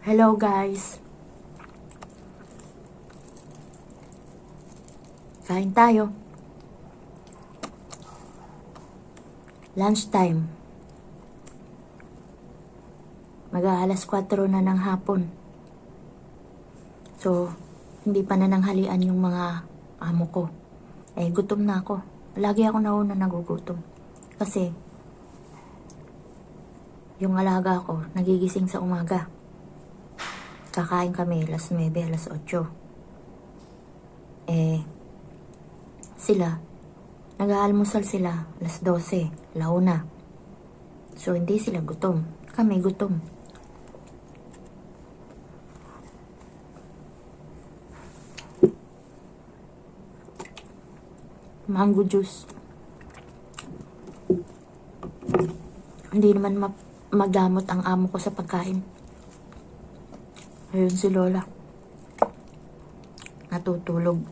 Hello guys. Kain tayo. Lunch time. Mag-aalas 4 na ng hapon. So, hindi pa nananghalian yung mga amo ko. Gutom na ako. Lagi ako nauna nagugutom. Kasi, yung alaga ko, nagigising sa umaga. Kakain kami, alas 9, alas 8. Sila, nag-aalmusal sila, alas 12, launa. So, hindi sila gutom. Kami gutom. Mango juice. Hindi naman magamot ang amo ko sa pagkain. Ayun si Lola. Natutulog.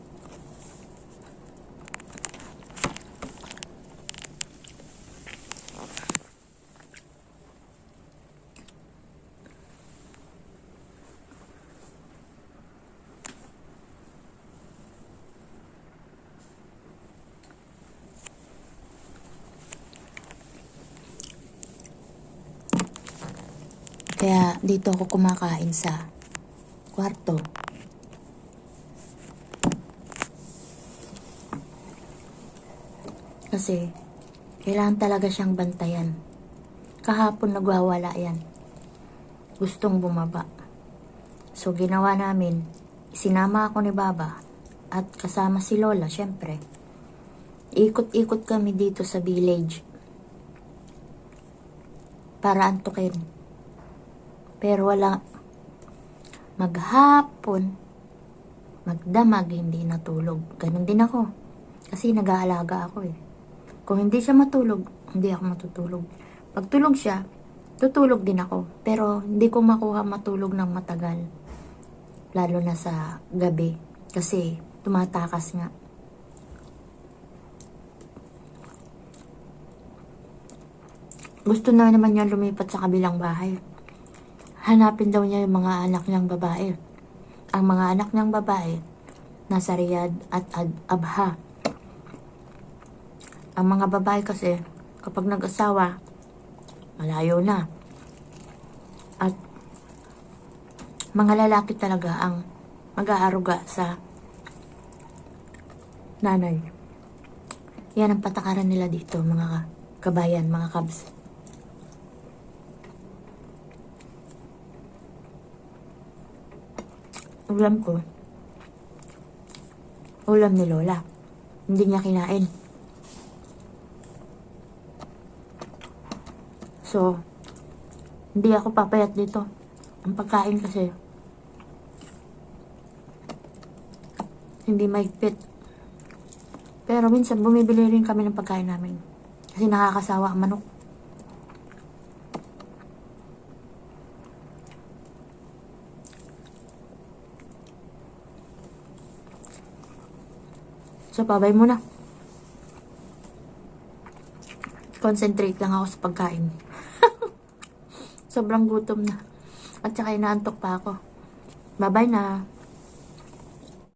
Kaya dito ako kumakain sa kwarto. Kasi kailangan talaga siyang bantayan. Kahapon nagwawala yan. Gustong bumaba. So ginawa namin, sinama ako ni Baba at kasama si Lola, syempre. Ikot-ikot kami dito sa village para antukin. Pero wala, maghapon, magdamag, hindi natulog. Ganun din ako. Kasi nag-aalaga ako eh. Kung hindi siya matulog, hindi ako matutulog. Pag tulog siya, tutulog din ako. Pero hindi ko makuha matulog ng matagal. Lalo na sa gabi. Kasi tumatakas nga. Gusto na naman niya lumipat sa kabilang bahay. Hanapin daw niya yung mga anak niyang babae. Ang mga anak niyang babae, nasa Riyadh at Abha. Ang mga babae kasi, kapag nag-asawa, malayo na. At mga lalaki talaga ang mag-aaruga sa nanay. Yan ang patakaran nila dito, mga kabayan, mga kabs. Ulam ko, ulam ni Lola. Hindi niya kinain. So, hindi ako papayat dito. Ang pagkain kasi, hindi mahigpit. Pero minsan, bumibili rin kami ng pagkain namin. Kasi nakakasawa ang manok. So, babay muna. Concentrate lang ako sa pagkain. Sobrang gutom na. At saka inaantok pa ako. Bye-bye na.